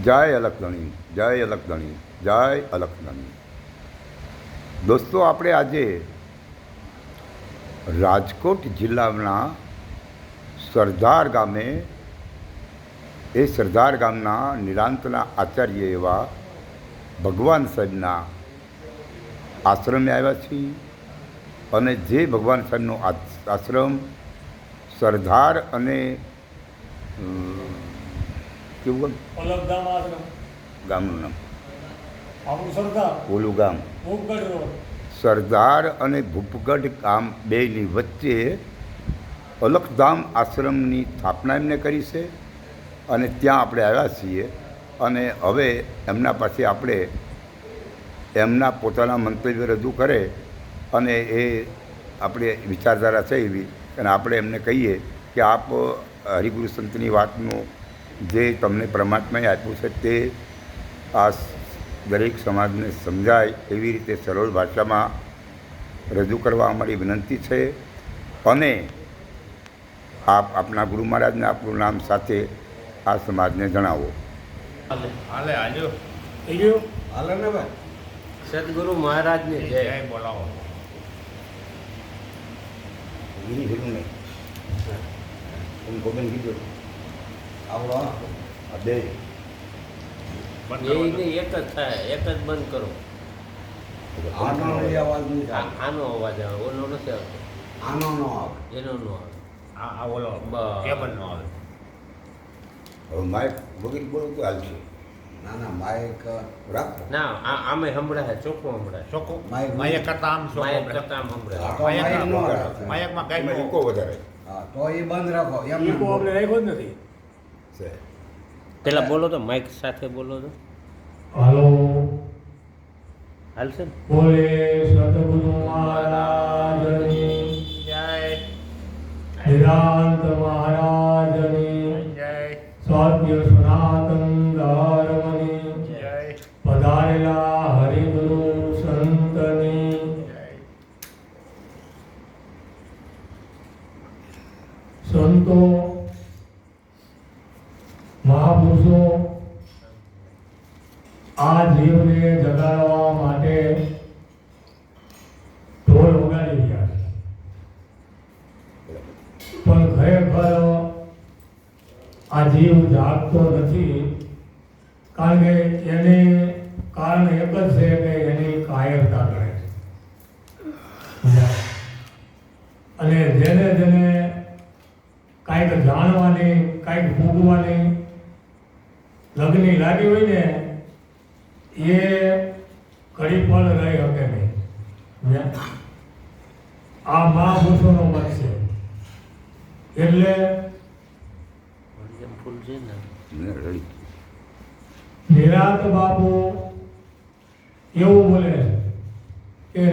જય અલખધણી, જય અલખધણી, જય અલખધણી. દોસ્તો, આપણે આજે રાજકોટ જિલ્લાના સરદાર ગામે સરદાર ગામના નિરાંતના આચાર્ય એવા ભગવાન સાહેબના આશ્રમે આવ્યા છીએ. અને જે ભગવાન સાહેબનો આશ્રમ સરદાર અને કેવું ગામનું નામ ઓલું ગામ સરદાર અને ભૂપગઢ ગામ બેની વચ્ચે અલખધામ આશ્રમની સ્થાપના એમને કરી છે. અને ત્યાં આપણે આવ્યા છીએ. અને હવે એમના પાસે આપણે એમના પોતાના મંતવ્ય રજૂ કરે અને એ આપણે વિચારધારા છે એવી, અને આપણે એમને કહીએ કે આપ હરિગુરુ સંતની વાતનું જે તમને પરમાત્માએ આપ્યું છે તે આ દરેક સમાજને સમજાય એવી રીતે સરળ ભાષામાં રજૂ કરવા અમારી વિનંતી છે. અને આપ આપના ગુરુ મહારાજને આપણું નામ સાથે આ સમાજને જણાવો. સદગુરુ મહારાજની જય. બોલાવો. ગોબેન કીધું આવડો બે એક જ થાય, એક જ બંધ કરો. આનો અવાજ આવે, ઓલો નથી આવતો. આનો નો આવે, એનો નો આવે. આ ઓલો કેબલ નો આવે. હવે માઇક વગેરે બોલો તો હાલશે. ના ના માઇક રાખો. ના આમે સંભળાય, ચોખ્ખું સંભળાય. ચોખ્ખું માઇક માયક કરતા આમ માયક કરતા આમ સંભળાય. તો માઇક નો રાખો. માયકમાં કઈ ઇકો વધારે હા તો એ બંધ રાખો. એમ ઈકો આપણે રાખ્યો જ નથી. છે. પેલા બોલો તો, માઇક સાથે બોલો તો હાલો, હાલશે ને? બોલે સતગુરુ મહારાજની જય નિરાંત મહારાજની જય સત્ય સનાતન ધર્મની જય પધારેલા હરિગુરુ સંતની સંતો મહાપુરુષો આ જીવને જગાડવા માટે ઢોલ વગાડી રહ્યા છે. પણ ખરેખર આ જીવ જાગતો નથી, કારણ કે એને કારણ એક જ છે કે એની કાયરતા કરે છે. અને જેને જેને કાંઈક જાણવાની, કાંઈક ભોગવાની લગ્ની લાગી હોય ને એ ઘડી પણ રહી શકે નહીં. આ મહાપુરુષોનો મત છે. એટલે ફૂલ છે ને. નિરાંત બાપુ એવું બોલે કે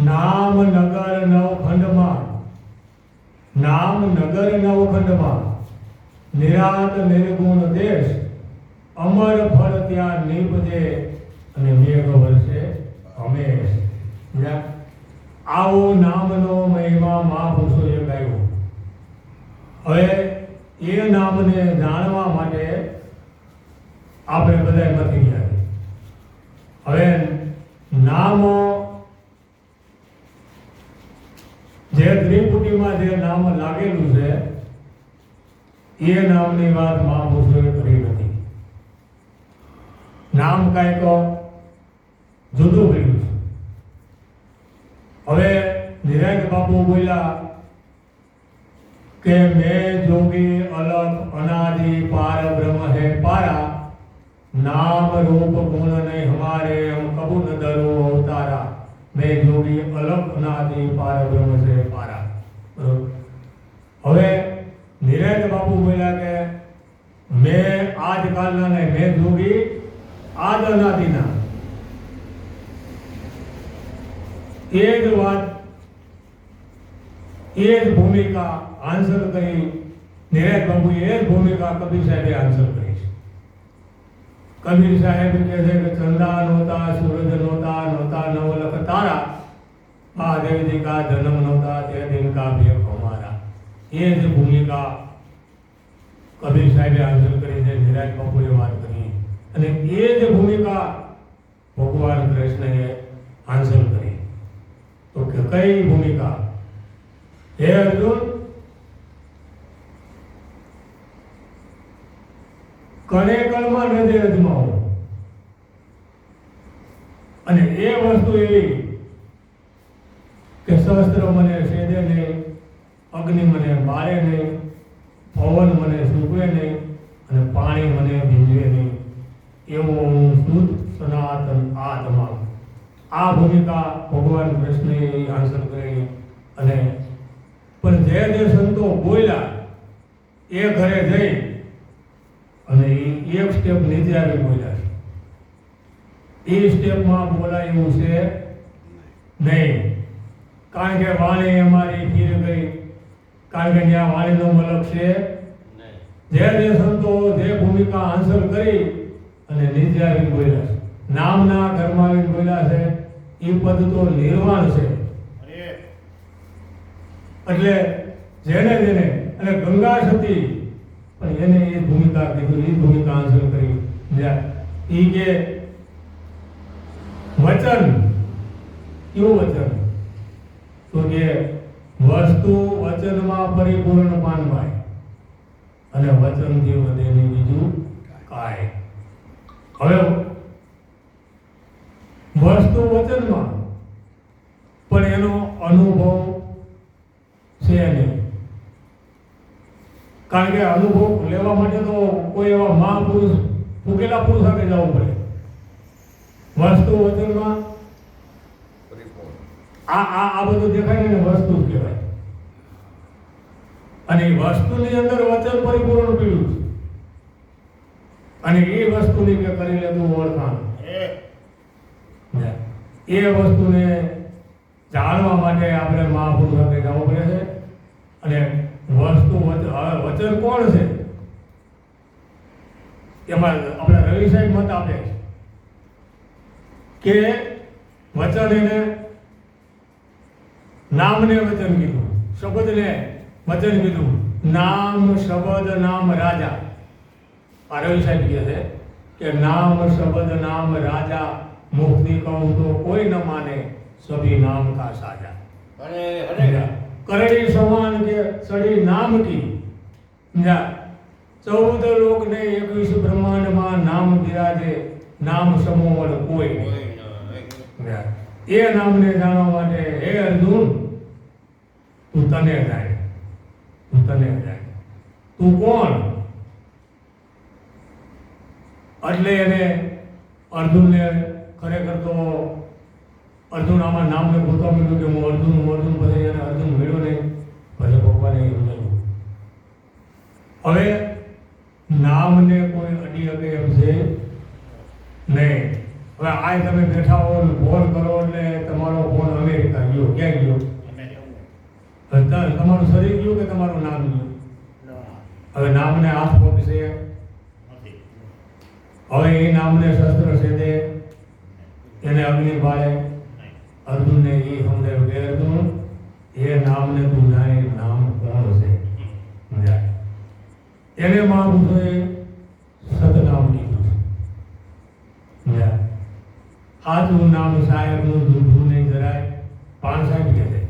નામ નગર નવખંડમાં, નામ નગર નવખંડમાં નિરાંત નિર્ગુણ દેશ, અમર ફળ ત્યાં નીપજે અને મેઘ વરસે હંમેશ. આવો નામનો મહિમા મહાપુરુષોએ ગાયો. હવે એ નામને જાણવા માટે આપણે બધા મથી ગયા. હવે નામો જે ત્રિપુટીમાં જે નામ લાગેલું છે એ નામની વાત મહાપુરુષોએ કરી નથી. નામ કાંઈક જુદું કર્યું છે. હવે નિરાંત બાપુ બોલ્યા કે મેં જોગી અલગ અનાદિ પાર બ્રહ્મ હે પારા, नाम रूप गुण नहीं हमारे हम कबू न डरो अवतारा, मैं जोगी अलग अनादि पार ब्रह्म से पारा. હવે નિરાંત બાપુ બોલ્યા કે મેં આજકાલના નહીં, મેં જોગી આદ અનાદિના. એ જ વાત, એ જ ભૂમિકા આન્સર કરી નિરાંત બાપુએ, એ જ ભૂમિકા કબીર સાહેબે આન્સર કરી. कबीर साहेब कहते कि चंदा नोता, सूरज नोता, नोता नवलख तारा, महादेव जी का जन्म नोता, ते दिन का भेख हमारा. ये जो भूमिका કબીર સાહેબે હાંસલ કરી છે. વિરાજ બાપુએ વાત કરી અને એ જ ભૂમિકા ભગવાન કૃષ્ણએ હાંસલ કરી. તો કે કઈ ભૂમિકા? હે અર્જુન, કણે કણમાં નજે અજમાવો. અને એ વસ્તુ એવી કે શસ્ત્ર મને છેદે નહીં, અગ્નિ મને બાળે નહીં, પવન મને સૂકવે નહીં અને પાણી મને ભીંજવે નહીં, એવો હું શુદ્ધ સનાતન આત્મા. આ ભૂમિકા ભગવાન કૃષ્ણએ હાંસલ કરી. અને પણ જે સંતો બોલ્યા એ ઘરે જઈ અને એક સ્ટેપ નીચે આવી બોલ્યા છે. એ સ્ટેપમાં બોલાય એવું છે નહીં, કારણ કે વાણી અમારી ફીર ગઈ, કારણ કે ત્યાં વાણીનો મલક છે. જે સંતો જે ભૂમિકા હાંસલ કરી અને નીચે આવી બોલ્યા છે, નામના ઘરમાં આવી બોલ્યા છે, એ પદ તો નિર્વાણ છે. એટલે જેને જેને અને ગંગા સતી પણ એને એ ભૂમિકા કીધું, એ ભૂમિકા હાંસલ કરી. એ કે વચન, કેવું વચન? તો કે વસ્તુ વચનમાં પરિપૂર્ણ પાનભાઈ અને વચનથી વધે નહીં બીજું કાંઈ. હવે વસ્તુ વચનમાં પણ એનો અનુભવ છે નહીં, કારણ કે અનુભવ લેવા માટે તો કોઈ એવા મહાપુરુષ ફૂકેલા પુરુષ આગળ જવું પડે. વસ્તુ વચનમાં આ બધું દેખાય ને વસ્તુ જ કહેવાય. અને એ વસ્તુની અંદર વચન પરિપૂર્ણ પીડ્યું છે. અને એ વસ્તુની કે કરી લેતું ઓળખાણ, એ વસ્તુને જાણવા માટે આપણે મહાપુરુષ આગળ જવું પડે છે. અને વસ્તુ વચન કોણ છે એમાં આપણે રવિ સાહેબ મત આપે કે વચન એને નામને વચન કીધું, શબ્દને વચન કીધું. નામ શબ્દ નામ રાજા. આ રવિ સાહેબ કહે છે કે નામ શબ્દ નામ રાજા, મુક્તિ કહું તો કોઈ ન માને, સભી નામ કા સાજા. કરડી સમાન કે સડી નામ કી, 14 લોક ને 21 બ્રહ્માંડમાં નામ બિરાજે, નામ સમોવડ કોઈ નહીં. એ નામને જાણવા માટે હે અર્જુન, તું તને જાય, તું તને જાય, તું કોણ? એટલે એને અર્જુનને ખરેખર તો અર્જુન આમાં નામને ગોતવા મળ્યું કે હું અર્જુન પછી એને અર્જુન મળ્યો નહીં, પછી ભગવાને સમજાવ્યું. હવે નામને કોઈ અડી શકે એમ છે નહીં. હવે આ તમે બેઠા હો ફોન કરો એટલે તમારો ફોન અમેરિકા ગયો, ક્યાં ગયો? તમારું શરીર ગયું કે તમારું નામ ગયું? હવે નામને હાથ પકશે, હવે એ નામને શસ્ત્ર છેદે, એને અગ્નિ બાળે. અર્જુનને એ સમજાયું કે અર્જુન, એ નામને તું જાણે નામ કોણ છે. એને મહાપુરુષોએ સતનામ કીધું. આતું નામ સાહેબનું જૂઠું નહીં જરાય. પાન સાહેબ કહે છે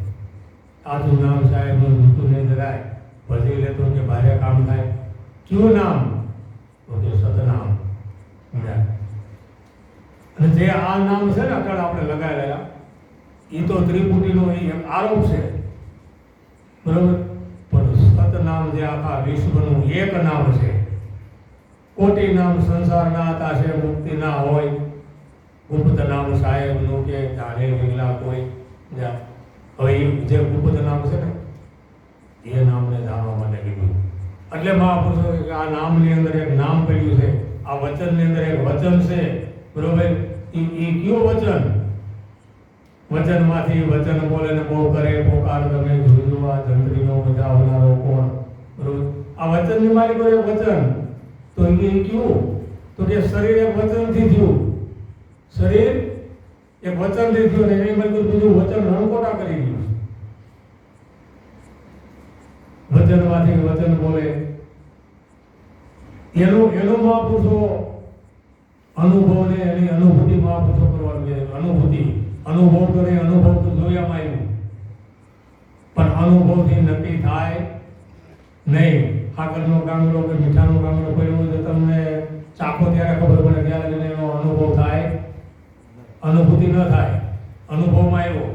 આતું નામ સાહેબનું જૂઠું નહીં જરાય, પછી લેતો કે ભારે કામ થાય. કયું નામ? તો કે સતનામ. અને જે આ નામ છે ને અત્યારે આપણે લગાવેલા, એ તો ત્રિપુટીનો એક આરોપ છે, બરોબર. પણ સતનામ જે આખા વિશ્વનું એક નામ છે. કોટી નામ સંસારના હતા છે, મુક્તિ ના હોય. ગુપ્ત નામ સાહેબનું કે જાણે વિરલા કોઈ. હવે જે ગુપ્ત નામ છે ને એ નામને જાણવા માટે કીધું. એટલે મહાપુરુષો આ નામની અંદર એક નામ પડ્યું છે, આ વચનની અંદર એક વચન છે, બરોબર. એ કયું વચન? વચનમાંથી વચન બોલે ને બહુ કરે પોકાર, તમે જોજો આ જંત્રીનો બજાવનારો કોણ, બરોબર. આ વચનની મારી કોઈ એક વચન તો એ કયું? તો કે શરીર એક વચનથી થયું, શરીર એક વચનથી થયું ને એની બધું બીજું વચન રણકોટા કરી ગયું. વચનમાંથી વચન બોલે એનો મહાપુરુષો અનુભવને એની અનુભૂતિ મહાપુરુષો કરવાનું છે. અનુભવ તો નહીં, અનુભવ તો જોયામાં આવ્યું, પણ અનુભવથી નક્કી થાય નહીં. સાકરનો ગાંગડો કે મીઠાનો ગાંગડો પડ્યો હોય તો તમને ચાખો ત્યારે ખબર પડે, ત્યારે જઈને એનો અનુભવ થાય, અનુભૂતિ ન થાય, અનુભવમાં આવ્યો.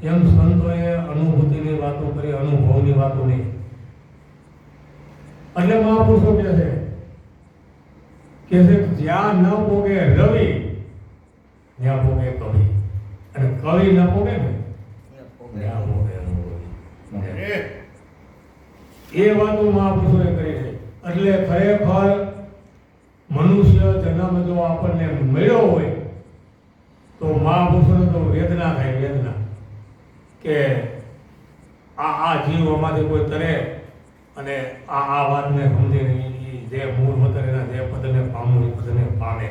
એમ સંતોએ અનુભૂતિની વાતો કરી, અનુભવની વાતો નહીં. એટલે મહાપુરુષો કહે છે જ્યાં ન પોગે રવિ ત્યાં પોગે કવિ, અને કવિ ન પોગે ને ત્યાં પોગે અનુભવી. એ વાતો મહાપુરુષોએ કરી છે. એટલે ખરેખર મનુષ્ય જન્મ જો આપણને મળ્યો હોય તો મહાપુરુષોને તો વેદના થાય, વેદના કે આ જીવ આમાંથી કોઈ તરે અને આ વાતને સમજે નહીં, જે મૂળ વતન એના જે પદને પામવું એ પદને પામે.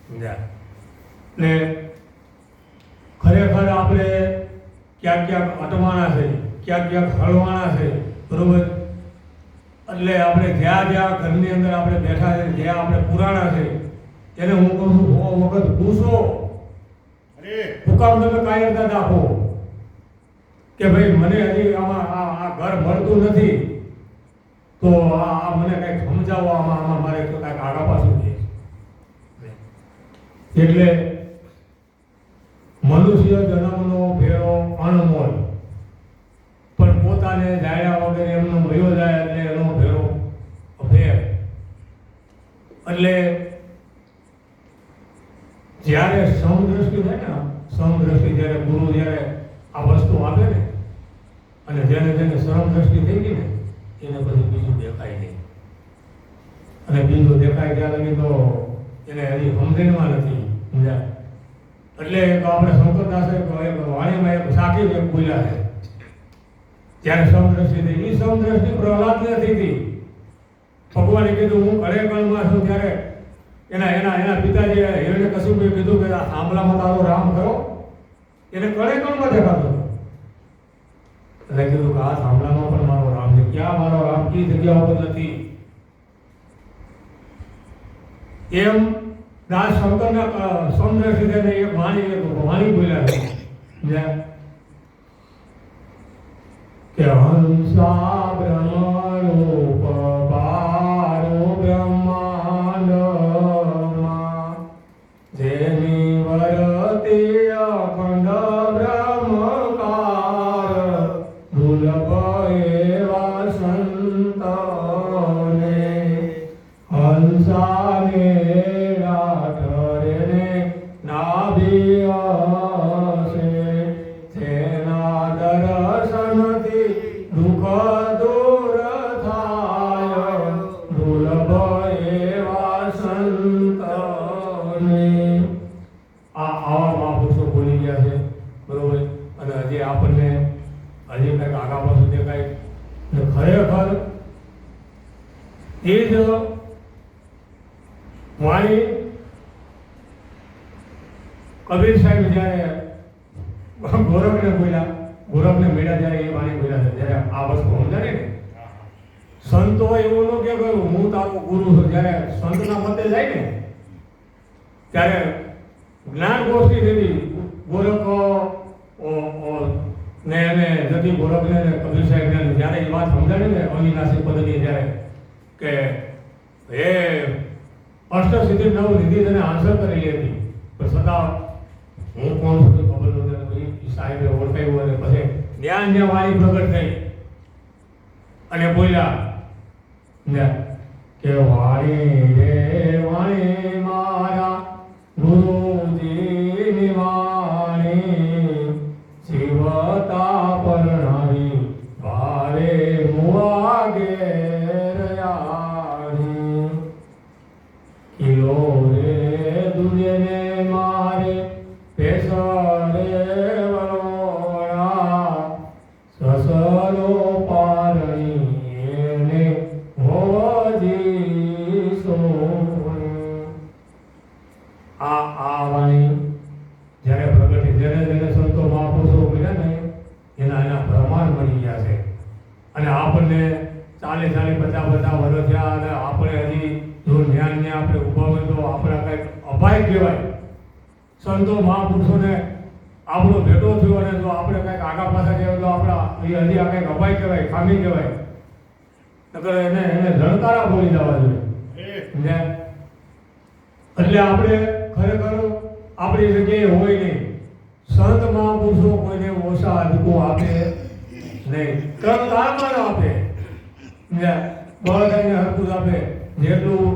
સમજ્યા? ને ખરેખર આપણે ક્યાંક ક્યાંક અટવાના છે, ક્યાંક ક્યાંક હળવાના છે, બરોબર? એટલે આપણે જ્યાં જ્યાં ઘરની અંદર આપણે બેઠા છે, જ્યાં આપણે પુરાણા છે, એને હું કહું છું સો વખત પૂછો. હુકામ તમે કાયરતા દાખો કે ભાઈ મને હજી આમાં આ ઘર મળતું નથી, તો આ મને કંઈક સમજાવો, આમાં મારે તો કાંઈક આગા પાછું છે. એટલે મનુષ્ય જન્મનો ફેરો અણમોલ, પણ પોતાને જાણ્યા વગર એમનો વયો જાય એટલે એનો ફેરો ફેર. એટલે જ્યારે સમદ્રષ્ટિ થાય ને, સમદ્રષ્ટિ જ્યારે ગુરુ જ્યારે આ વસ્તુ આપે ને, અને જેને જેને શરમ દ્રષ્ટિ થઈ ગઈ ને એને પછી બીજું દેખાય નહીં. અને બીજું દેખાય ત્યાં લગી તો એને હજી સમજણમાં નથી. સમજ્યા? એટલે આપણે શંકરદાસે વાણીમાં એક સાખી એક બોલ્યા છે જ્યારે સમદ્રષ્ટિ થઈ. એ સમદ્રષ્ટિ પ્રહલાદને થઈ હતી. ભગવાને કીધું હું ઘરે કણમાં છું ત્યારે એના પિતાજી હિરણ્યકશિપુએ કીધું કે આ થાંભલામાં તારો રામ કરો. એને ઘરે કણમાં દેખાતો હતો. એટલે કીધું કે આ થાંભલામાં પણ મારો રામ છે. ક્યાં મારો રામ કઈ જગ્યા ઉપર નથી? એમ દાસ શંકરના સમદ્રષ્ટિ થઈને એક વાણી બોલ્યા છે કે હંસા બ્રહ્મરૂપ બારો બ્રહ્માંડમાં જેની વરતે અખંડ બ્રહ્મકાર દુર્લભ એવા સંતને હંસાને રાઠરે નાભિયસે તેના દર્શનથી દુઃખ દૂર થાય દુર્લભ એવા સંતને. આવા મહાપુરુષો બોલી ગયા છે, બરોબર? અને હજી આપણને હજી કંઈક આગા પાછું દેખાય. ખરેખર એ જ વાણી કબીર સાહેબ જ્યારે ગોરખને મળ્યા ત્યારે એ વાણી બોલ્યા છે. જ્યારે આ વસ્તુ સમજાય ને, સંતો એવું ન કે હું તારો ગુરુ છું. જ્યારે સંતના મતે જાય ને ત્યારે જ્ઞાન ગોષ્ઠી થતી. ગોરખ ને એને જતી ગોરખને કબીર સાહેબને જ્યારે એ વાત સમજાડી ને અવિનાશી પદ્ધતિ, જ્યારે કે એ અષ્ટસિદ્ધિ નવ નિધિ તેને આન્સર કરેલી હતી, પણ છતાં હું કોણ છું ખબર નથી. સાહેબે ઓળખાયું અને પછી જ્ઞાન જ્યાં વાણી પ્રગટ થઈ અને બોલ્યા કે વાણી રે વાણી મારા ગુરુજીની વાણી જીવતા પરણાવી ભારે મુવા ઘેરયાણી કિલો રે દુર્યને મારે પેસરે વલોણા સસલો પારણી એને હોજી સોણી. આ વાણી જ્યારે પ્રગટી, જેને સંતો મહાપુરુષો બોલ્યા ને એના પ્રમાણ બની ગયા છે. અને આપણને 40-50 વર્ષ થયા અને આપણે હજી જો જ્યાં જ્યાં આપણે ઊભા હોય તો આપણા કંઈક અપાય કહેવાય. સંતો મહાપુરુષોને આપણો ભેટો થયો અને જો આપણે કંઈક આગા પાછા કહેવાય તો આપણા એ હજી આ કંઈક અપાય કહેવાય, ખામી કહેવાય. નકર એને લણકારા બોલી જવા જોઈએ. એટલે આપણે ખરેખર આપણી જગ્યાએ હોય નહીં. સંત મહાપુરુષો કોઈને ઓછા અધિકો આપે નહીં, કર્મ કાળમાં ન આપે, બળદાઈને હરકું આપે. જેટલું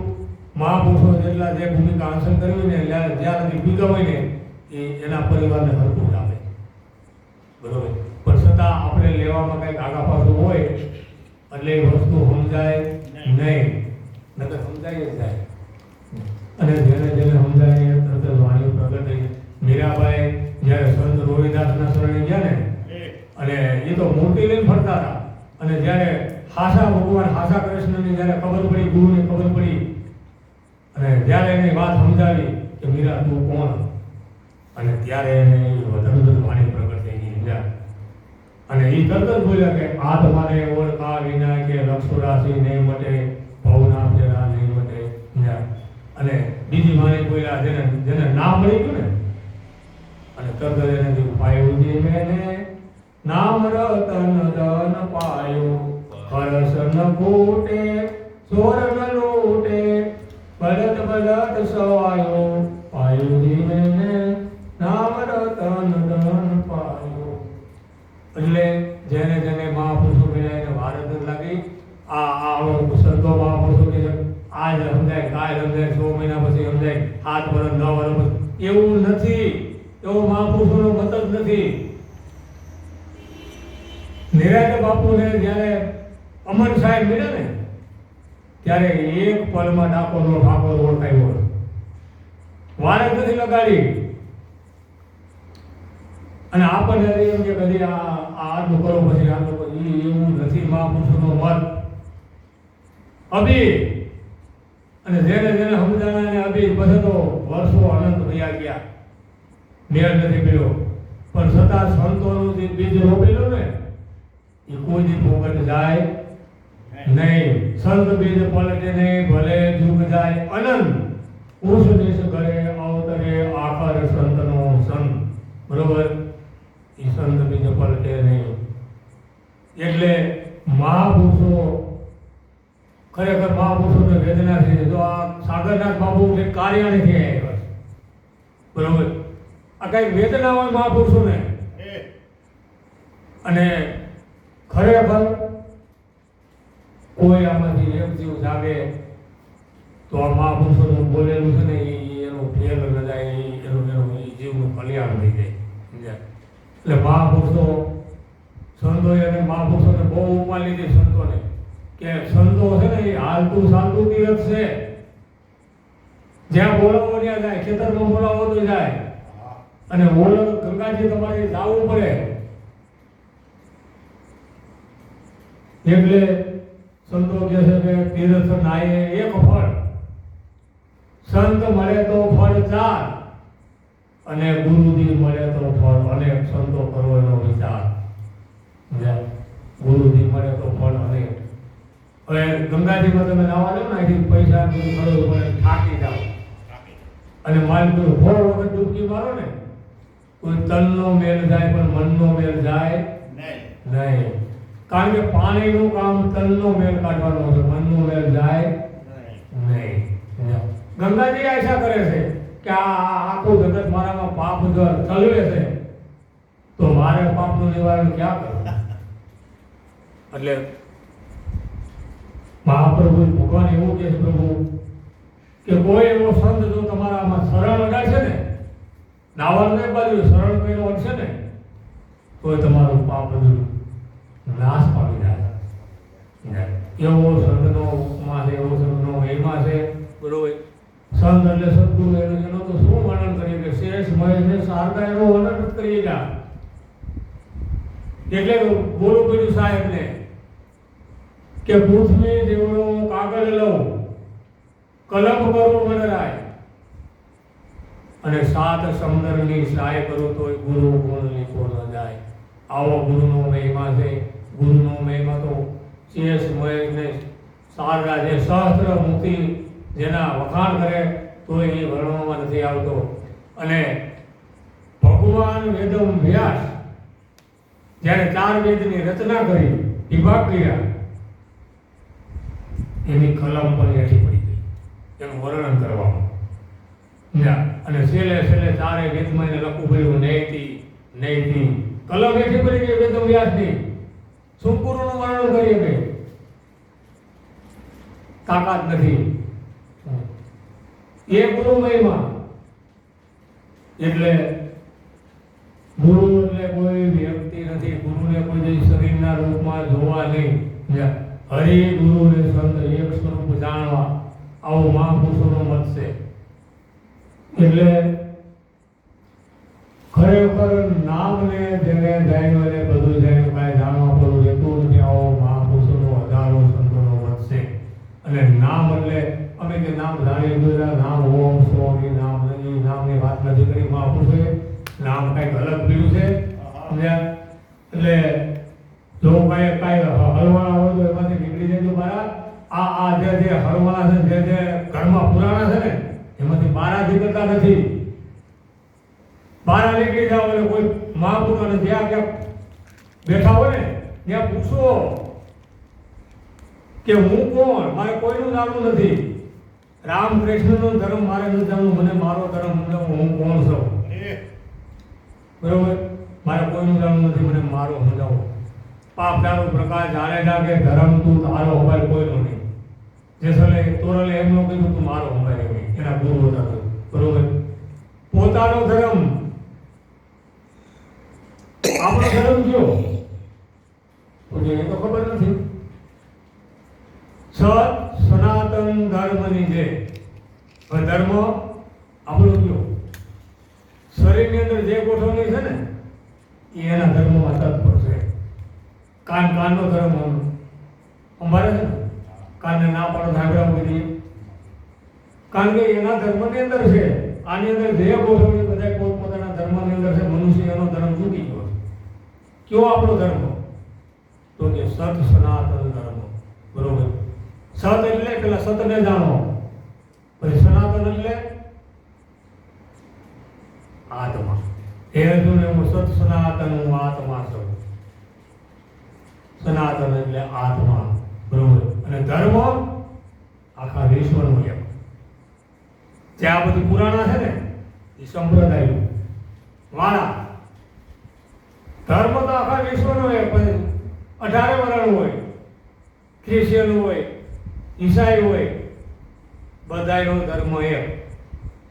મહાપુરુષો જેટલા જે ભૂમિકા હાંસલ કરવી ને જ્યાં સુધી પીગા હોય ને એના પરિવારને હરકું આપે, બરોબર. પણ છતાં આપણે લેવામાં કંઈક આગા પાછું હોય એટલે એ વસ્તુ સમજાય નહીં, નકર સમજાય જ જાય. અને જેને જેને સમજાય એ તરત જ વાણી પ્રગટ થઈ. મીરાબાઈ જ્યારે સંત રોહિદાસના શરણે ગયા ને અને એ તો મૂર્તિ લઈને ફરતા હતા, અને જ્યારે હાસા ભગવાન હાસા કૃષ્ણની જ્યારે ખબર પડી, ગુરુને ખબર પડી અને જ્યારે એને વાત સમજાવી કે મીરા તું કોણ, અને ત્યારે એને તરત જ વાણી પ્રગટ થઈ ગઈ સમજ્યા. અને એ તરત જ બોલ્યા કે આત્માને ઓળખા વિના કે લક્ષોરાશી નહીં મટે, ભવના ફેરા નહીં મટે સમજ્યા. અને બીજી વાણી બોલ્યા જેને નામ મળી ગયું ને, અને તરત જ એને પાયું જીવેને નામ રતન ધન પાયો, હરસ ન ફૂટે સોર ન લૂટે, બળદ બળદ સવાયો, પાયું જીવેને નામ રતન ધન પાયો. એટલે જેને જેને મહાપુરુષો મળ્યા એને વાર જ લાગી. આ સંતો મહાપુરુષો કે આજ સમજાય, કાલ સમજાય, 6 મહિના પછી સમજાય, 7 વર્ષ 9 વર્ષ પછી, એવું નથી. એવો મહાપુરુષોનો મત જ નથી. નિરાંતે બાપુને જ્યારે અમન સાહેબ મળ્યા ને ત્યારે એક પલમાં ડાકોરનો ઠાકોર ઓળખાયો, વાર જ નથી લગાડી. અને આપણને એમ કે કદી આટલું કરો પછી આટલું પછી, એવું નથી મહાપુરુષોનો મત. અભી અને જેને જેને સમજાણા ને અભી પછી તો વર્ષો અનંત વયા ગયા, મેળ નથી મળ્યો. પણ છતાં સંતોનું જે બીજ રોપેલું ને એ કોઈ દી પોગટ જાય નહીં. સંત બીજ પલટે નહીં, ભલે જુગ જાય અનંત, ઉસ દેશ કરે અવતરે આખર સંતનો સંત, બરોબર. એ સંત બીજ પલટે નહીં. એટલે મહાપુરુષો ખરેખર મહાપુરુષોને વેદના છે. જો આ સાગરનાથ બાપુ જે કાર્યાણીથી આવ્યા, બરોબર. આ કઈ વેદના હોય મહાપુરુષોને, અને ખરેખર કોઈ આમાંથી એક જીવ જાગે તો આ મહાપુરુષોનું બોલેલું છે ને એનું ફેર ન જાય, એનું જીવનું કલ્યાણ થઈ જાય સમજ્યા. એટલે મહાપુરુષો સંતોએ અને મહાપુરુષોને બહુ ઉપમા લીધી સંતોને, કે સંતો છે ને એ હાલતું ચાલતું તીરથ છે. જ્યાં બોલાવો ત્યાં જાય, ખેતરમાં બોલાવો તો જાય, અને ઓલો ગંગાજી તમારે જવું પડે. એટલે સંતો કહે છે કે તીર્થ નાયે એક ફળ, સંત મળે તો ફળ 4, અને ગુરુજી મળે તો ફળ અનેક. સંતો કરો એનો વિચાર, ગુરુજી મળે તો ફળ અનેક. હવે ગંગાજીમાં તમે નાવા લો ને, અહીંથી પૈસા ખરો પડે, થાકી જાઓ, અને માલપુર 100 વખત ડૂબકી મારો ને, કોઈ તનનો મેલ જાય પણ મનનો મેલ જાય નહીં. કારણ કે પાણીનું કામ તનનો મેલ કાઢવાનો છે, મનનો મેલ જાય નહીં. ગંગાજી આશા કરે છે કે આ આખું જગત મારામાં પાપ ચલવે છે, તો મારે પાપનું નિવારણ ક્યાં કરવું? એટલે મહાપ્રભુ ભગવાન એવું કહે છે, પ્રભુ કે કોઈ એવો સંત જો તમારામાં સરળ અડાય છે ને, નાવાનું એક બાજુ સરળ કઈનો અડશે ને, તો તમારું પાપ બધું નાશ પામી જાય. એવો સંતનો ઉપમા છે, એવો સંતનો મહિમા છે, બરોબર. સંત એટલે સદગુરુ, એનો તો શું વર્ણન કરીએ કે શેષ મહેશ ને શારદા એનો વર્ણન જ કરીએ જા. એટલે બોલું પડ્યું સાહેબને કે પૃથ્વી જેવડો કાગળ લઉં, કલમ કરું મનરાય, અને 7 સમુદ્રની સહાય કરું તો ગુરુ ગુણ લીખો ન જાય. આવો ગુરુનો મહિમા છે. ગુરુનો મહેમા તો શેષ મહેશ ને શારદા જે સહસ્ત્ર મુક્તિ જેના વખાણ કરે તો એ વર્ણવામાં નથી આવતો. અને ભગવાન વેદમ વ્યાસ જ્યારે 4 વેદની રચના કરી, વિભાગ કર્યા, એની કલમ પણ હેઠી પડી ગઈ એનું વર્ણન કરવામાં. અને છેલ્લે 4 વેદમાં એને લખવું પડ્યું નૈતિ. કલમ હેઠી પડી ગઈ વેદમ વ્યાસની. સંપૂર્ણનું વર્ણન કરીએ કે તાકાત નથી. એ ગુરુ મહિમા એટલે ગુરુ એટલે કોઈ વ્યક્તિ નથી. ગુરુને કોઈ શરીરના રૂપમાં જોવા નહીં. હરિ ગુરુ ને સંત એક સ્વરૂપ જાણવા, આવો મહાપુરુષોનો મત છે. એટલે ખરેખર નામને જેને જાણ્યું એને બધું જાણ્યું, કાંઈ જાણવા પડવું રહેતું નથી. આવો મહાપુરુષોનો હજારો સંતોનો મત છે. અને નામ એટલે અમે જે નામ જાણી લીધું, નામ ઓમ સ્વામી નામ નહીં, નામની વાત નથી કરી મહાપુરુષોએ. નામ કંઈક અલગ પીડ્યું છે. એટલે જો કાંઈ હળવાળા હોય તો એમાંથી નીકળી જાય તો મારા આ જે હળવાળા છે, જે ઘરમાં પુરાણા છે ને, એમાંથી બારા નીકળતા નથી. બારા નીકળી જાવ એટલે કોઈ મહાપુરુષોને જ્યાં ક્યાંક બેઠા હોય ને ત્યાં પૂછો કે હું કોણ, મારે કોઈનું જાણવું નથી. રામકૃષ્ણનો ધર્મ મારે નથી જાણવું, મને મારો ધર્મ સમજાવો, હું કોણ છું. બરોબર? મારે કોઈનું જાણવું નથી, મને મારો સમજાવો. પાપ તારો પ્રકાશ જાણેલા કે ધર્મ તું તારો હોય કોઈનો નહીં. જેસલે તોરલે એમનો કીધું તું મારો હોય નહીં, એના ગુરુ હતા. બરોબર? પોતાનો ધર્મ, આપણો ધર્મ કયો તો એ તો ખબર નથી. સનાતન ધર્મની જે ધર્મ આપણો કયો, શરીરની અંદર જે ગોઠવણી છે ને એ એના ધર્મમાં તત્પર છે. કાનનો ધર્મ અમારે છે ને, કાનને ના પાડો ધાગરા બધી, કારણ કે એના ધર્મની અંદર છે. આની અંદર જે ગોઠવણી બધા પોતપોતાના ધર્મની અંદર છે. મનુષ્ય એનો ધર્મ ચૂકી ગયો. કયો આપણો ધર્મ તો કે સત સનાતન ધર્મ. બરોબર? સત એટલે પેલા સતને જાણો, પછી સનાતન એટલે આત્મા. એ અર્જુન હું સત સનાતન હું આત્મા છું. સનાતન એટલે આત્મા. બરોબર? અને ધર્મ આખા વિશ્વનો એક. જે આ બધી પુરાણા છે ને એ સંપ્રદાય વાળા ધર્મ તો આખા વિશ્વનો એક. 18 વર્ણ હોય, ક્રિશ્ચિયન હોય, ઈસાઈ હોય, બધાનો ધર્મ એક.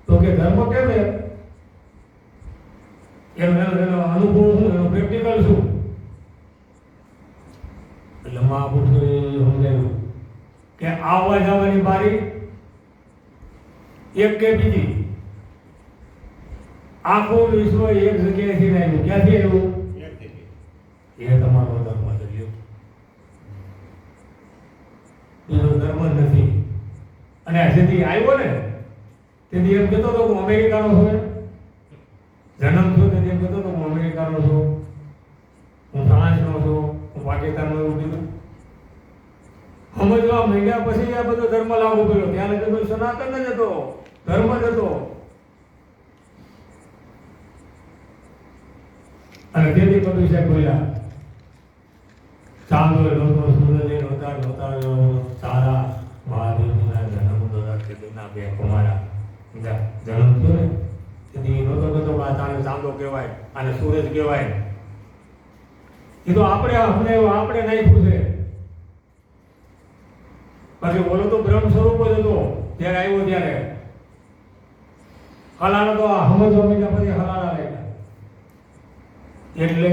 તો કે ધર્મ કેમ એક? એનો અનુભવ શું, એનો પ્રેક્ટિકલ શું? એટલે મહાપુરુષોએ સમજાવ્યું કે આવવા જવાની બારી એક કે બીજી, આખું વિશ્વ એક જગ્યાએથી આવ્યું. ક્યાંથી આવ્યું? એ તમારો ધર્મ છે. એનો ધર્મ જ નથી. અને જેથી આવ્યો ને તેથી એમ કહેતો હતો હું અમેરિકાનો છું. જન્મ થયો તેથી એમ કહેતો હતો હું અમેરિકાનો છું, હું ફ્રાન્સનો છું, હું પાકિસ્તાનનો, એવું કીધું. સમજવા માંડ્યા પછી આ બધો ધર્મ લાગુ કર્યો. ત્યાં લગી સનાતન જ હતો, ધર્મ જ હતો. અને તેથી કબીર સાહેબ બોલ્યા, ચાંદો નહોતો, સૂરજ નહોતા, તારા મહાદેવના જન્મ દોના બે કુમારા જન્મ થયો ને તેથી નહોતો કહેતો કે આને ચાંદો કહેવાય, આને સૂરજ કહેવાય. એ તો આપણે નહીં પૂછે. બાકી બોલો તો બ્રહ્મ સ્વરૂપ જ હતો ત્યારે આવ્યો. ત્યારે હલાણા તો આ સમજવા મીઠા પછી હલાણા લાગ્યા. એટલે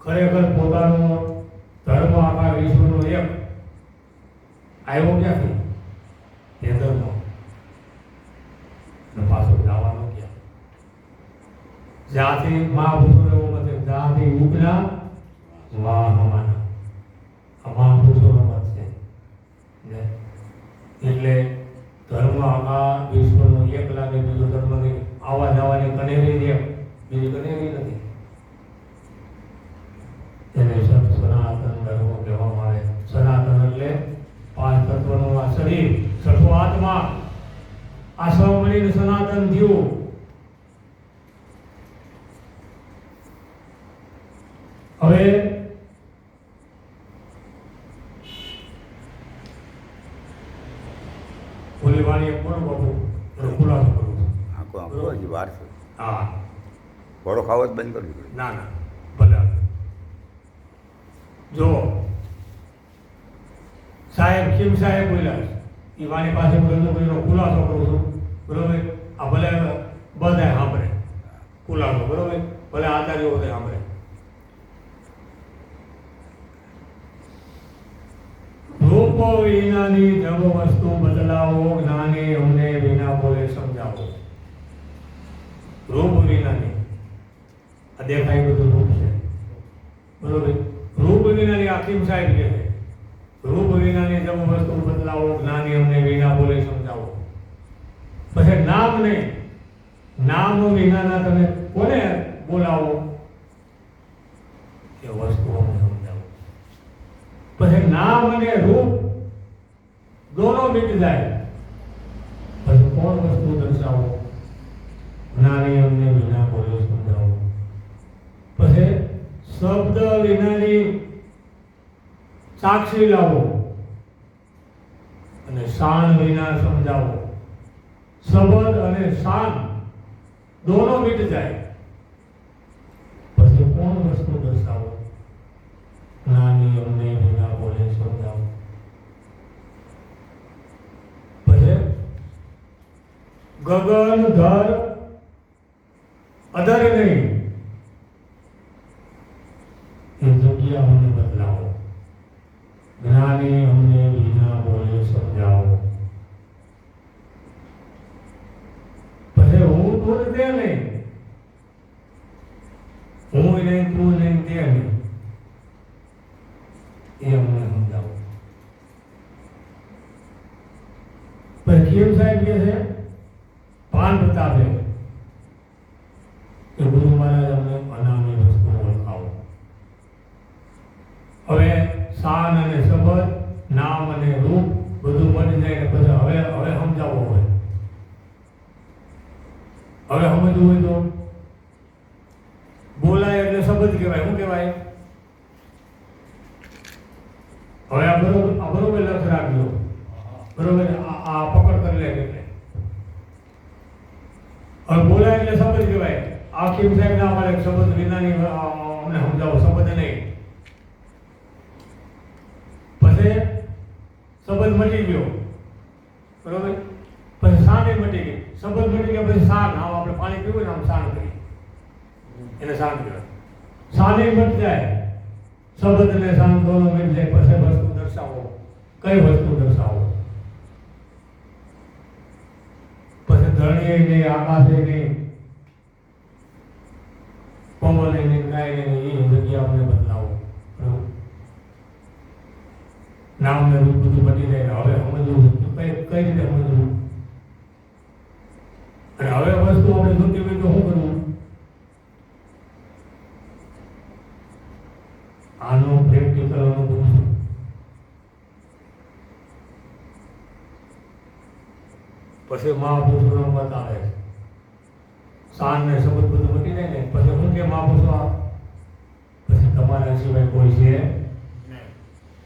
ખરેખર પોતાનો ધર્મ આખા વિશ્વનો એક આવ્યો ક્યાંથી? એ ધર્મ પાછો જવાનો ક્યાં? જ્યાંથી મહાપુરુષો એવો મત, જ્યાંથી ઉપના વાહમાના આ મહાપુરુષોનો મત છે. એટલે ધર્મ આખા વિશ્વનો એક લાગે, બીજો ધર્મ નહીં. આવા જવાની કનેરી એક, બીજી કનેરી નથી. એને સનાતન ધર્મ કહેવામાં આવે. સનાતન એટલે 5 તત્વનું આ શરીર, છઠ્ઠો આત્મા, આ સૌ મળીને સનાતન થયું. હવે ઓલી વાણી કોણ બાપુ એનો ખુલાસો કરું છું. આખો આખો હજી વાર છે. હા ઘોડો ખાવો જ બંધ કરવી પડે. ના ભલે જો સાહેબ કેમ સાહેબ બોલ્યા એ વાણી પાસે એનો ખુલાસો કરું છું. બરોબર આ ભલે બધા સાંભળે ખુલાસો બરોબર ભલે આચાર્યો બધા સાંભળે. રૂપ વિનાની જબ વસ્તુ બદલાવો જ્ઞાની અમને વિના બોલે સમજાવો. રૂપ વિનાની આ દેખાય બધું રૂપ છે બરોબર. રૂપ વિનાની આખી સાહેબ કે છે રૂપ વિનાની જબ વસ્તુ બદલાવો જ્ઞાની અમને વિના બોલે સમજાવો. પછી નામ નહીં નામ વિનાના તમે કોને બોલાવો એ વસ્તુ અમને સમજાવો. પછી નામ અને રૂપ દોનો મિટ જાય પછી કોણ વસ્તુ દર્શાવો જ્ઞાની અમને વિના બોલે સમજાવો. પછી શબ્દ વિનાની સાક્ષી લાવો અને શાન વિના સમજાવો. શબ્દ અને શાન દોનો મિટ જાય પછી કોણ વસ્તુ દર્શાવો જ્ઞાની અમને વિના બોલે સમજાવો. પછી ગગન ધર અધર નહીં એ જગ્યા અમને બદલાવો જ્ઞાની અમને વિના બોલે સમજાવો. પછી હું તું તે નહીં હું નહીં તું નહીં તે નહીં એ અમને સમજાવો. પણ કેમ સાહેબ કે છે પાન પ્રતાપે કે ગુરુ મહારાજ અમને અનામી વસ્તુ ઓળખાવો. હવે શાન અને શબ્દ નામ અને રૂપ બધું મળી જાય ને પછી હવે સમજાવવો હોય. હવે સમજવું હોય તો બોલાય એટલે શબ્દ કહેવાય. શું કહેવાય? હવે આ બરોબર લક્ષ રાખજો બરોબર. આ પકડ કરી લે એટલે હવે બોલાય એટલે શબ્દ કહેવાય. આખી સાહેબ ના અમારે શબ્દ વિનાની અમને સમજાવો શબ્દ નહીં. પછી શબ્દ મટી ગયો બરોબર. પછી શાન મટી ગઈ. શબ્દ મટી ગયા પછી શાન આમ આપણે પાણી પીવું ને આમ શાન કરી એને શાન કહેવાય. શાને મટી જાય શબ્દ ને શાન દોનો મટી જાય પછી વસ્તુ દર્શાવો. કઈ વસ્તુ દર્શાવો? પછી ધરણીએ નહીં આકાશે નહીં પવને નહીં કાંઈ નહીં એ જગ્યા અમને બદલાવો. નામ ને રૂપ બધું બની જાય. હવે સમજવું કઈ રીતે સમજવું અને હવે વસ્તુ આપણે જોતી હોય તો શું કરવું? આનો પ્રેક્ટિકલ અનુભવ છે. પછી મહાપુરુષોનો મત આવે શાન ને શબ્દ બધું મટી જાય ને પછી શું કે મહાપુરુષો પછી તમારા સિવાય કોઈ છે.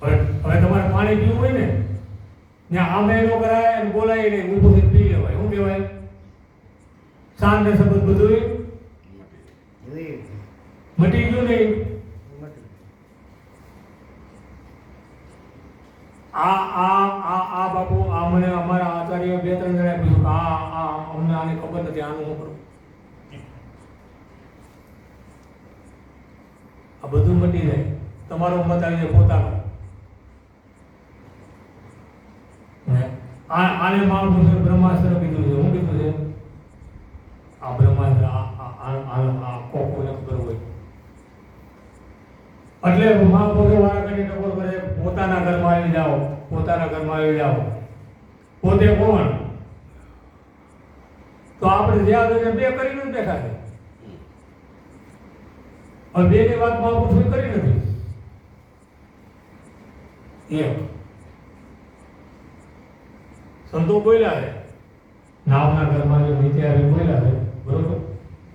હવે તમારે પાણી પીવું હોય ને ત્યાં આમે ન કરાય અને બોલાય નહીં ઊભું થઈને પી લેવાય. શું કહેવાય? શાન ને શબ્દ બધું મટી ગયું નહીં. આ બાપુ આ મને અમારા આચાર્ય 2-3 જણાએ પૂછ્યું કે અમને આની ખબર નથી આનું શું કરું. આ બધું મટી જાય. તમારો મત આવી જાય પોતાનો. આને મહાપુરુષે બ્રહ્માસ્ત્ર કીધું છે. શું કીધું છે? આ બ્રહ્માસ્ત્ર આ કોકોને ખબર હોય એટલે મહાપુરુષો વાળા કરી ટકોર કરે. પોતાના ઘરમાં આવી જાઓ પોતાના ઘરમાં આવી જાઓ. પોતે કોણ? તો આપણે જ્યાં બે કરીને જ બેઠા છે. હવે બેની વાત મહાપુરુષો કરી નથી. સંતો બોલ્યા છે નામના ઘરમાં જે નીચે આવી બોલ્યા છે બરોબર,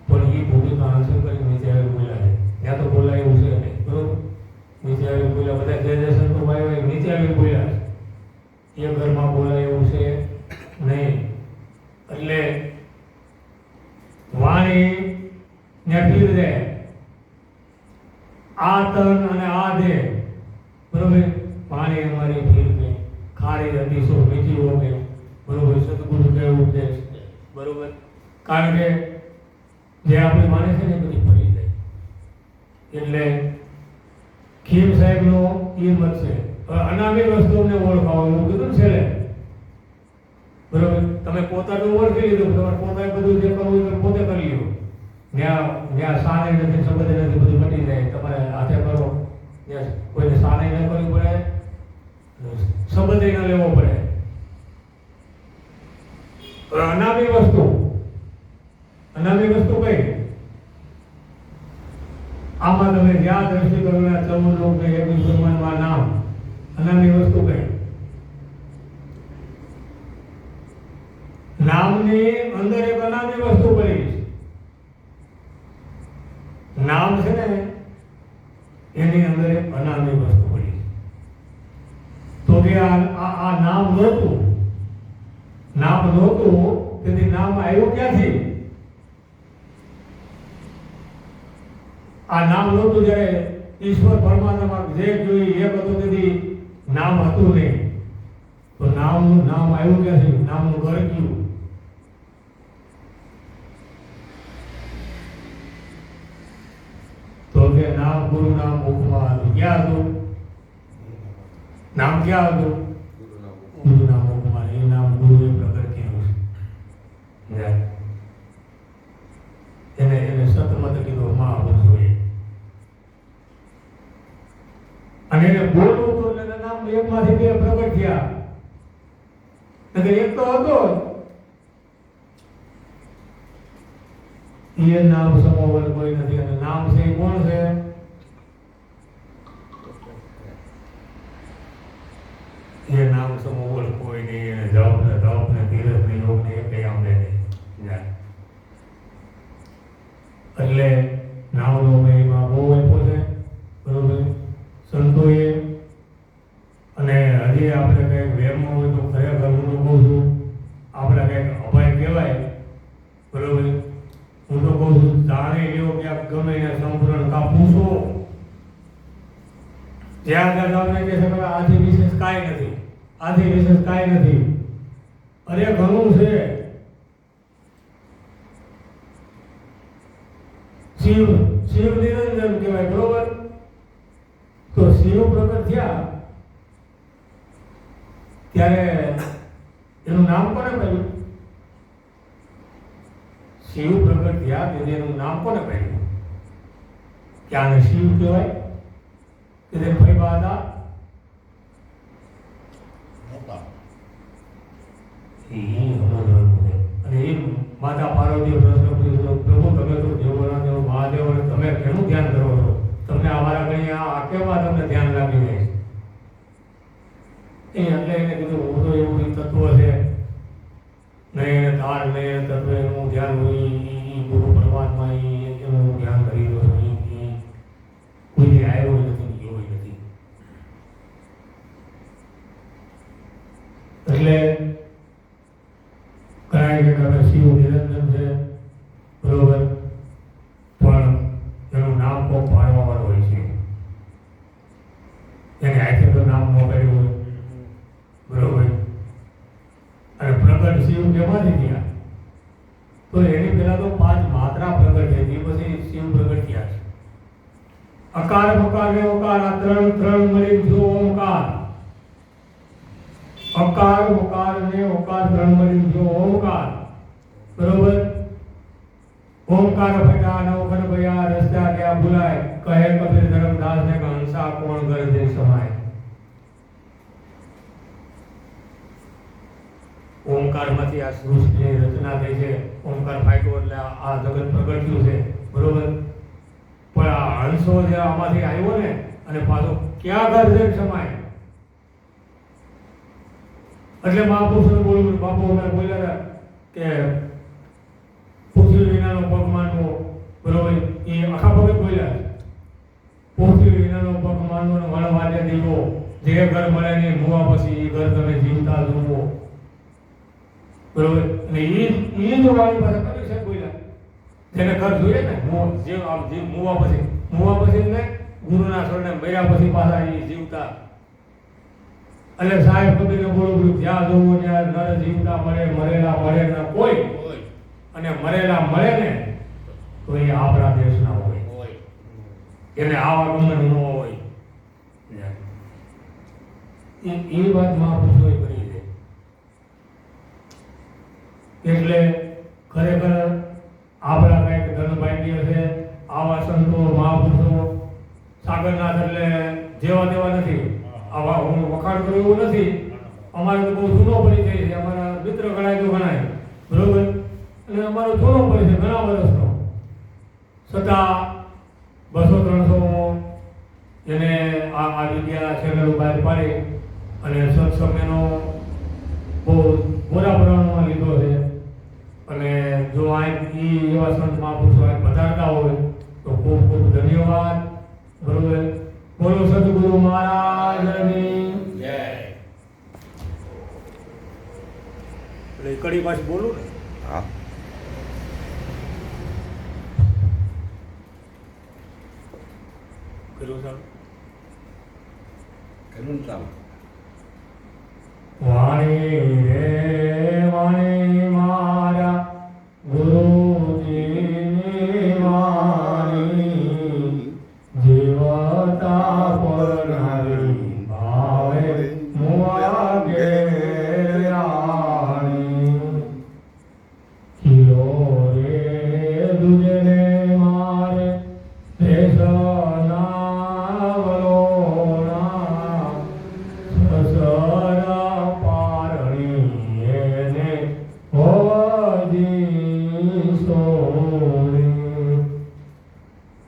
પણ એ ભૂમિકા હાંસલ કરી નીચે આવી બોલ્યા છે. ત્યાં તો બોલાય એવું છે નહીં બરોબર. નીચે આવી બોલ્યા બધા જે સંતો ભાઈઓ હોય નીચે આવી બોલ્યા છે, એ ઘરમાં બોલાય એવું છે નહીં. એટલે વાણી નેઠી રહે આ તન અને આ દેહ બરોબર. પાણી અમારી ફીર ગઈ ખારી અતિશો મીઠી હો ગઈ બરોબર. સદગુરુ કહેવું છે બરોબર. કારણ કે જે આપણી વાણી છે ને એ બધી ફરી જાય. એટલે ખીમ સાહેબનો એ મત છે. અનામી વસ્તુઓને ઓળખાવો એવું કીધું છે ને બરોબર. તમે પોતાનું ઓળખી લીધું, તમારે પોતાએ બધું જે કરવું હોય પોતે કરી લો. જ્યાં સાને નથી સંબંધ નથી બધું મટી જાય. તમારે હાથે કરો ત્યાં કોઈને સાને ન કરવી પડે, સંબંધ ન લેવો પડે. અનામી વસ્તુ કઈ આમાં તમે જ્યાં દ્રષ્ટિ કરો ના 14 લોક ને 21 બ્રહ્માંડમાં નામ અનામી વસ્તુ કઈ? નામની અંદર એક અનામી વસ્તુ પડી છે. નામ છે ને એની અંદર એક અનામી વસ્તુ પડી છે. તો કે આ નામ નહોતું તેથી નામ આવ્યું ક્યાંથી? આ નામ નહોતું જ્યારે ઈશ્વર પરમાત્મા જે જોઈ એક હતો તેથી નામ હતું નહીં. તો નામનું નામ આવ્યું ક્યાંથી? નામનું ઘર કયું? તો કે નામ ગુરુ નામ મુખમાં હતું. ક્યાં હતું નામ? ક્યાં હતું? ગુરુ નામ મુખમાં. એ નામ ગુરુએ પ્રગટ કર્યું છે. એને સતમત કીધો મહાપુરુષોએ. અને એને બોલવું તો એટલે નામ એકમાંથી બે પ્રગટ થયા. એક તો હતો એ નામ સમોવન કોઈ નથી. અને નામ છે એ કોણ છે? એ નામ સમોવન કોઈ નહીં. એને જપ ને તપ ને તીરથ ને યોગ ને કઈ આવડે નહીં. એટલે નામનો મહિમા બહુ આપ્યો છે બરોબર સંતોએ. અને હજી આપણે કંઈક વેરમાં હોય તો ખરેખર હું તો કહું છું આપણે કંઈક અભય કહેવાય બરોબર. હું તો કહું છું જાણે એવો ક્યાંક ગમે એને સંપૂર્ણ કા પૂછો જ્યાં ત્યાં તમને કહે છે કે આથી વિશેષ કાંઈ નથી, આથી વિશેષ કાંઈ નથી. અરે ઘણું છે. શિવ નિરંજન કહેવાય બરોબર. તો શિવ પ્રગટ થયા ત્યારે એનું નામ કોને પડ્યું? શિવ પ્રગટ થયા ત્યારે એનું નામ કોને પડ્યું? ક્યાં શિવ કહેવાય કે તે ફૈબા હતા અને એ માતા પાર્વતી પ્રશ્ન પૂછ્યો પ્રભુ તમે તો દેવોના દેવ મહાદેવ તમે કેનું ધ્યાન કરો છો? તમને અમારા કઈ આ કેવા તમને ધ્યાન લાગી જાય છે? એટલે એને કીધું હું તો એવું તત્વ છે નહીં એને તાર નહીં એને તત્વ એનું ધ્યાન હોય ગુરુ પરમાત્મા એનું ધ્યાન કરી રહ્યો છું. કોઈ આવ્યો નથી ગયો નથી. એટલે કરાય કે તમે શિવ નિરંજન છે બરોબર, પણ એનું નામ કોઈ પાડવા વાળો હોય છે. એને હાથે તો નામ ન કર્યું હોય બરોબર. અને પ્રગટ શિવ કેમાંથી થયા? તો એની પહેલા તો 5 માત્રા પ્રગટ થઈ, પછી શિવ પ્રગટ થયા છે. અકાર મકાર ને ઓકાર આ ત્રણ મળી જો ઓમકાર. અકાર મકાર ને ઓકાર ત્રણ મળી જો ઓમકાર બરોબર. ઓમકાર ફટા નવ ખન ભયા રસ્તા ક્યાં ભૂલાય કહે કબીર ધર્મદાસ ને હંસા કોણ ગરજે સમાય. ઓમકારમાંથી આ સૃષ્ટિની રચના થઈ છે. ઓમકાર ફાટ્યો એટલે આ જગત પ્રગટ્યું છે બરોબર. પણ આ હંસો જે આમાંથી આવ્યો ને અને પાછો ક્યાં ગરજે સમાય. એટલે મહાપુરુષોને બોલ્યું બાપુ અમે બોલ્યા કે પૃથ્વી વિનાનો પગ માનવો, બરોબર, એ આખા ભગત બોલ્યા છે. પૃથ્વી વિનાનો પગ માનવો ને વણવાદે દીવો, જે ઘર મળે ને મુવા પછી એ ઘર તમે જીવતા જુઓ, બરોબર. અને એ જો વાળી પાસે કબીર સાહેબ બોલ્યા, જેને ઘર જોઈએ ને જે આમ મુવા પછી ને ગુરુના શરણે મર્યા પછી પાછા એ જીવતા. એટલે સાહેબ કબીરને બોલું, જ્યાં જોવું ત્યાં નર જીવતા મળે, મરેલા મળે ના કોઈ, અને મરેલા મળે ને તો એ આપણા દેશના હોય, એને આવા ગમન ન હોય. એ વાત મહાપુરુષોએ કરી છે. એટલે ખરેખર આપણા કંઈક ધનભાગ્ય છે. આવા સંતો મહાપુરુષો સાગરનાથ એટલે જેવા તેવા નથી. આવા હું વખાણ કરું એવું નથી. અમારે તો બહુ જૂનો પરિચય છે, અમારા મિત્ર ગણાય તો ગણાય, બરોબર. અને અમારો જૂનો પરિચય ઘણા વર્ષનો, છતાં 200-300 એને આ વિદ્યા ચેનલ બહાર પાડી અને સત્સંગનો બહુ મોટા પ્રમાણમાં લીધો છે. અને જો આ એવા સંત મહાપુરુષો પધારતા હોય તો ખૂબ ખૂબ ધન્યવાદ, બરોબર. બોલો સદગુરુ મહારાજની જય. એટલે કડી પાછી બોલું ને. હા. કર્યું સાહેબ? કર્યું ચાલો. વાણી રે વાણી મારા ગુરુજીની વાણી, જીવતા પરનારી ભાવે મુવા ગેરાણી. ખીલો રે દુજને મારે દેશના વલોણા, સસરા પારણી એને હોજી સોણી.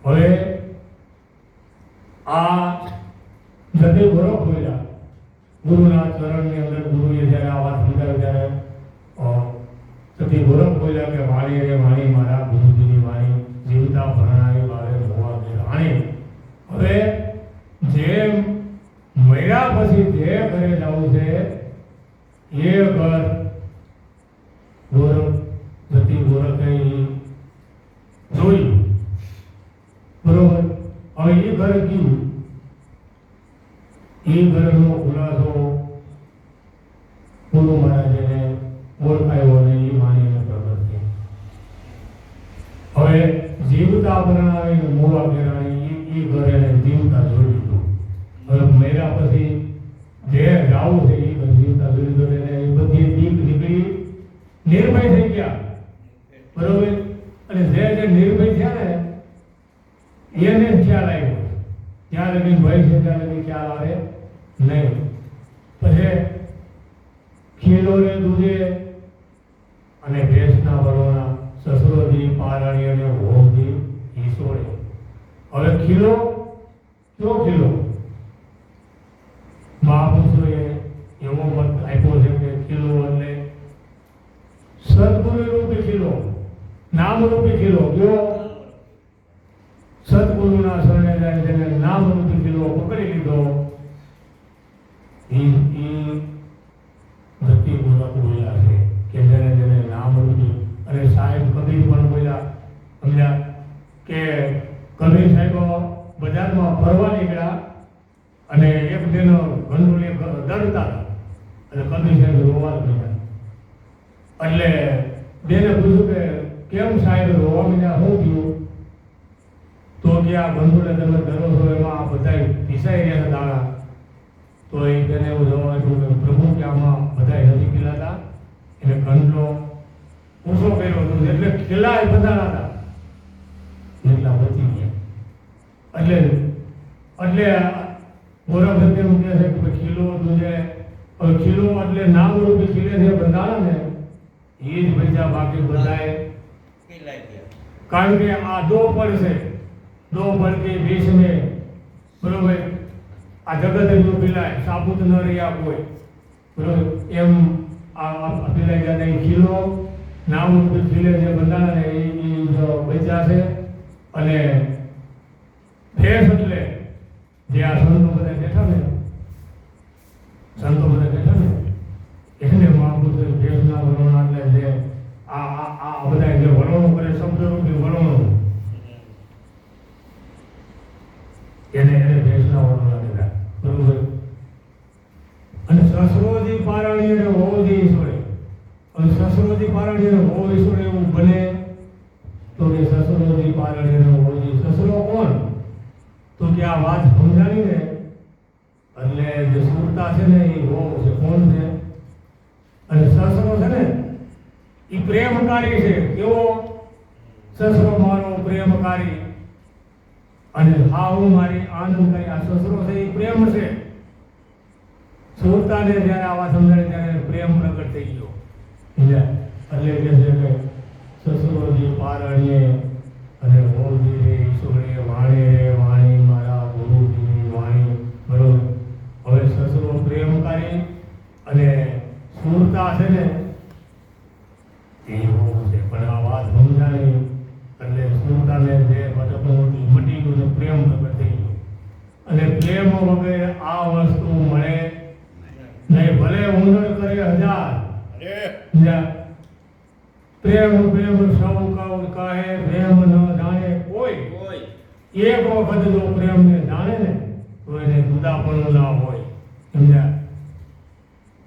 હવે આ જતે બરો બોલ્યા ગુરુના ચરણની અંદર, ગુરુએ જ્યારે આ વાત સમજાવી ત્યારે સતી ગોરખ બોલ્યા કે વાણી રે વાણી મારા ગુરુજીની વાણી, જીવતા ભરણાવી બારે મોવા રાણી. હવે જે મર્યા પછી જે ઘરે જવું છે એ ઘર ગોરખ જતી ગોરખે જોયું, બરોબર. હવે એ ઘર ગયું, એ ઘરનો ખુલાસો ગુરુ મહારાજને ઓળખાયો અને એ માનીને પ્રગટ થયો. હવે જીવતા પરણાવીને મોવા ગેરાણી એ ઘર એને જીવતા જોડી દીધું. હવે મર્યા પછી જે જાવું છે એ ઘર જીવતા જોડી દીધું. એને એ બધી દીક નીકળી, નિર્ભય થઈ ગયા, બરોબર. અને જે નિર્ભય થયા ને એને ખ્યાલ આવ્યો. ત્યાં લગી ભય છે ત્યાં લગી ખ્યાલ આવે નહીં. પછી ખીલો ને દૂધે અને ભેંસના વલોના, સસરોજી પારણી અને હોમજી ઈસોડે. હવે ખીલો કયો ખીલો? મહાપુરુષોએ એવો મત આપ્યો છે કે ખીલો એટલે સદગુરુ રૂપી ખીલો, નામ રૂપી ખીલો. કયો? સદગુરુના શરણે જાય તેને નામ રૂપી ખીલો પકડી લીધો. ધરતી ગોરખ બોલ્યા છે કે જેને નામ રૂપી. અને સાહેબ કબીર પણ બોલ્યા, સમજ્યા કે કબીર સાહેબ બજારમાં ફરવા નીકળ્યા અને એક દિન ગંડુલે દડતા હતા અને કબીર સાહેબ રોવા માંડ્યા. એટલે બેને પૂછ્યું કે કેમ સાહેબ રોવા માંડ્યા, શું થયું? તો કે આ ગંડુલે તમે ડરો છો એમાં આ બધા પીસાઈ રહ્યા હતા દાણા. તો એ તેને એવું જવાબ આપ્યું કે પ્રભુ કે આમાં બધા નથી ખીલાતા, એને કંડલો ઊંચો કર્યો હતો એટલે ખીલા બધા હતા એટલા બચી ગયા. એટલે ગોરખ સત્ય કહે છે કે ખીલો દૂધે, ખીલો એટલે નામ રૂપી ખીલે છે બંધાણા ને એ જ બચ્યા, બાકી બધાએ કારણ કે આ દો પડ છે, દો પડ કે વિષ ને, બરોબર. આ જગત એટલું પીલાય, સાબુત ન રહ્યા કોઈ, બરોબર. એમ આ પીલાઈ ગયા નહીં. ખીલો નામ ધીરે જે બંધાણા ને એ જો બચ્યા છે. અને ભેસ એટલે જે આ સંતો બધા બેઠા ને એને મહાપુરુષે ભેસના વરોણા એટલે જે આ બધા જે વરોણું કરે શબ્દરૂપી વરોણું એને ભેસના વરોણા કીધા. બરોબર. અને સસરોજી પારણીય ને હોવજી ઈશ્વરે. અને સસરોજી પારણીય ને હોવ ઈશ્વરે એવું બને તો કે સસરોજી પારણીય ને હોવજી. સસરો કોણ? તો કે આ વાત સમજાણી ને એટલે જે સુરતા છે ને એ હોવ છે. કોણ છે? અને સસરો છે ને એ પ્રેમકારી છે. કેવો? સસરો મારો પ્રેમકારી અને હાવ મારી આનંદકારી. આ સસરો છે એ પ્રેમ છે. સુરતાને જ્યારે આવા સમજાય ત્યારે પ્રેમ પ્રગટ થઈ ગયો. એટલે કે છે કે સસરોજી પારણીએ અને હોવજી રે ઈશ્વરે વાણી રે વાણી મારા ગુરુજીની વાણી. બરોબર. હવે સસરો પ્રેમકારી અને સુરતા છે ને એ હોવ છે. પણ આ વાત સમજાણી એટલે સુરતાને જે મતલબ મટી ગયું ને પ્રેમ પ્રગટ થઈ ગયો. અને પ્રેમ વગર આ વસ્તુ મળે નહીં. ભલે ઉંદર કરે 1000 પ્રેમ પ્રેમ સૌ કહે પ્રેમ ન જાણે કોઈ. એક વખત જો પ્રેમને જાણે ને તો એને જુદાપણું ના હોય. સમજ્યા?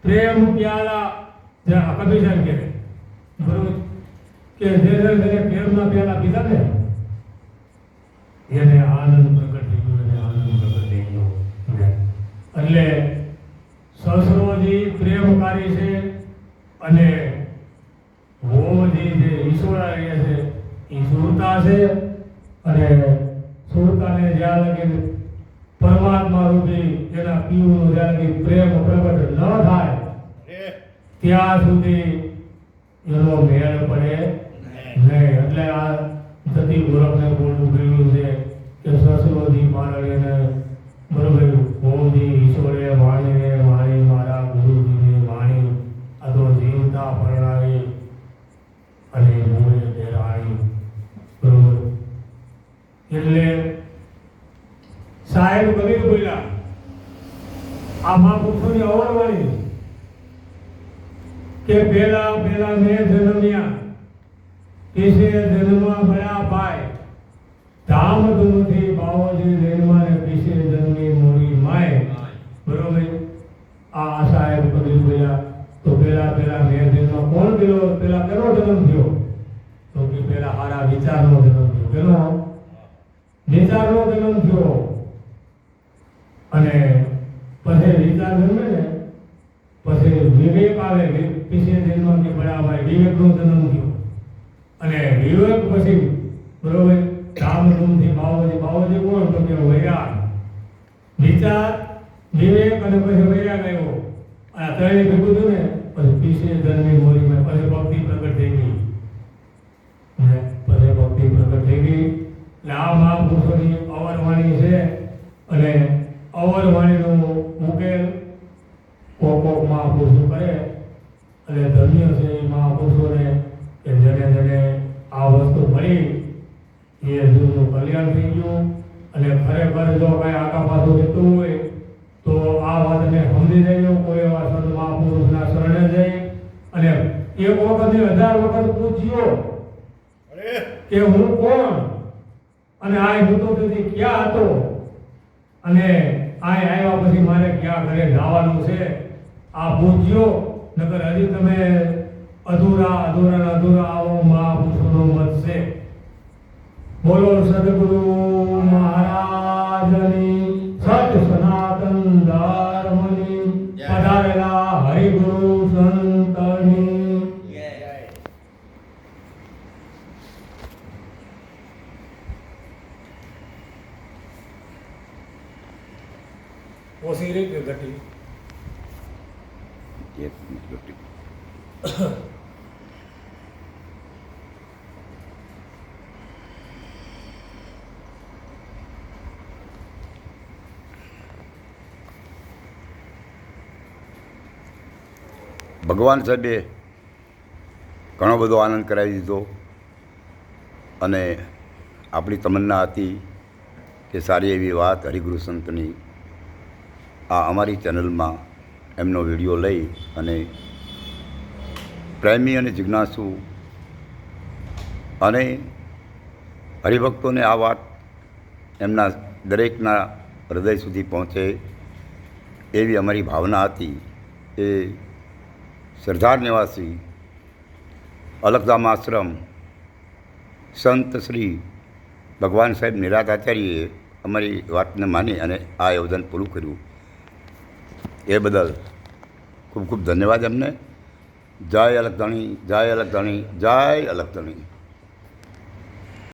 પ્રેમ પ્યાલા જે કબીર સાહેબ કહે બરોબર કે જે પ્રેમના પ્યાલા પીધા ને એને આનંદ પ્રગટ થઈ ગયો. એને આનંદ પ્રગટ થઈ ગયો. એટલે સસરોજી પ્રેમકારી છે અને હોવજી જે ઈશ્વરાય છે એ સુરતા છે. અને સુરતાને જ્યાં લગી પરમાત્મા રૂપી એના પીવું જ્યાં લગી પ્રેમ પ્રગટ ન થાય ત્યાં સુધી એનો મેળ પડે નહીં. એટલે આ જતી ગોરખને બોલવું ગયેલું છે કે સસરોજી પારણીને બરોબર હોવજી ઈશ્વરે વાણી રે વાણી મારા ગુરુજીની વાણી. આ તો જીવતા પરણાવી અને મોએ બેરાણી. બરોબર. એટલે સાહેબ કબીર બોલ્યા આ મહાપુરુષોની અવરવાણી કે પેલા પેલા મેં જન્મ્યા પીસે જન્મા બળા પાય ધામધૂમથી બાવજી જન્મા ને પીસે જન્મી મોરી માય. બરોબર. આ સાહેબ કબીર બોલ્યા તો પેલા મેં જન્મ કોણ પેલા કેનો જન્મ થયો? તો કે પેલા હારા વિચારનો જન્મ થયો. કેનો? વિચારનો જન્મ થયો. અને પછી વિચાર જન્મે ને પછી વિવેક આવે. પીછે જન્મથી બરાબર વિવેકનો જન્મ થયો. અને વિવેક પછી બરોબર ધામધૂમથી બાવજી કોણ? તો કે વૈરાગ. વિચાર વિવેક અને પછી વૈરાગ આવ્યો. આ ત્રણે ભેગું થયું ને પછી પીછે જન્મી મોરીમાં પછી ભક્તિ પ્રગટ થઈ ગઈ. પછી ભક્તિ પ્રગટ થઈ ગઈ. એટલે આ મહાપુરુષોની અવરવાણી છે. અને અવરવાણીનો ઉકેલ કોક મહાપુરુષો કરે. અને ધન્ય છે એ મહાપુરુષોને કે જેને આ વસ્તુ મળી એ જીવનું કલ્યાણ થઈ ગયું. અને ખરેખર જો કાંઈ આગા પાછું રહેતું હોય તો આ વાતને સમજી જાય. કોઈ એવા સંત મહાપુરુષના શરણે જઈ અને એક વખત 1000 વખત પૂછ્યો કે હું કોણ અને આ હું તો તેથી ક્યાં હતો અને આ આવ્યા પછી મારે ક્યાં ઘરે જવાનું છે આ પૂછ્યો. નકર હજી તમે અધૂરા આવો મહાપુરુષોનો મત છે. બોલો સદગુરુ મહારાજની સત સનાતન ધર્મની પધારેલા હરિગુરુ સંતની. ઓછી રહી કે ઘટી? ભગવાન સાહેબે ઘણો બધો આનંદ કરાવી દીધો અને આપણી તમન્ના હતી કે સારી એવી વાત હરિગુરુ સંતની આ અમારી ચેનલમાં એમનો વિડીયો લઈ અને પ્રેમી અને જિજ્ઞાસુ અને હરિભક્તોને આ વાત એમના દરેકના હૃદય સુધી પહોંચે એવી અમારી ભાવના હતી. એ સરદાર નિવાસી અલખધામ આશ્રમ સંત શ્રી ભગવાન સાહેબ નિરાતાચાર્યએ અમારી વાતને માની અને આ આયોજન પૂરું કર્યું. એ બદલ ખૂબ ખૂબ ધન્યવાદ એમને. જય અલખધણી, જય અલખધણી, જય અલખધણી.